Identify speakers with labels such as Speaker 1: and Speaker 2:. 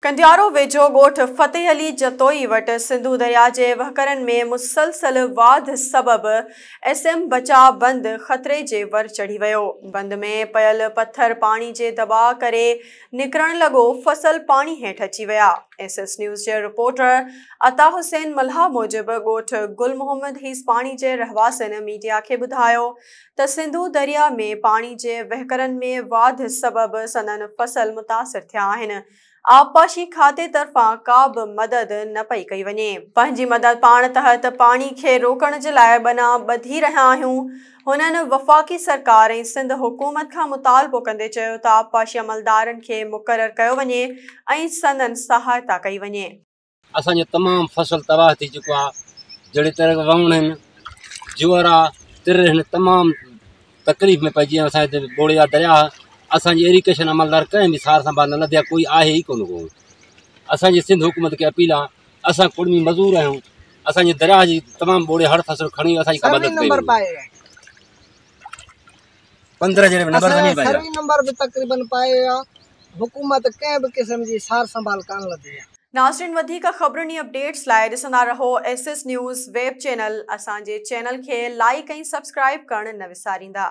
Speaker 1: कंडियारो वेझो ॻोठ फतेह अली जतोई वटि सिंधु दरिया जे वहकरनि में मुसलसल वाध सबबि SM बचाव बंद ख़तरे जे वर चढ़ी वियो। बंद में पयल पत्थर पाणी जे दबाव करे निकिरण लॻो, फसल पाणी हेठि अची विया। SS न्यूज़ जे रिपोर्टर अता हुसैन मल्हा मूजिबि ॻोठ गुल मोहम्मद हीस पाणी जे रहवासियुनि मीडिया खे ॿुधायो त सिंधु दरिया में पाणी जे वहकरनि में वाध सबबि संदनि फसल मुतासिर थिया आहिनि। आबपाशी खाते तरफ़ां का बि मदद न पई कई वञे। पंहिंजी मदद पाण तहत पाणी खे रोकण जे लाइ ॿना ॿधी रहिया आहियूं। हुननि वफ़ाक़ी सरकार ऐं सिंध हुकूमत खां मुतालबो कंदे चयो त आबपाशी अमलदारनि खे मुक़ररु कयो वञे ऐं संदनि सहायता कई वञे।
Speaker 2: असांजो तमामु फसल तबाह थी चुको आहे। जहिड़े तरह वण आहिनि, जुअर आहे, तिर आहिनि, तमामु तकलीफ़ में पइजी असांजे बोड़िया दरिया। असांजी इरिगेशन अमलदार कंहिं बि सार संभाल न लधिया, कोई आहे ई कोन को। असांजी सिंध हुकूमत खे अपील आहे, असां कुड़मी मज़दूर आहियूं, असांजे दरिया जी तमामु बोड़े हर फसल खणी असांजी मदद कई। 15 जहिड़े
Speaker 3: नंबर भी तकरीबन पाए हुकूमत कंहिं बि क़िस्म जी सार संभाल कान लधी।
Speaker 1: नाज़रीन, वधीक ख़बरुनि अपडेट्स लाइ ॾिसंदा रहो SS न्यूज़ वेब चैनल। असांजे चैनल खे लाइक ऐं सब्सक्राइब करणु न विसारींदा।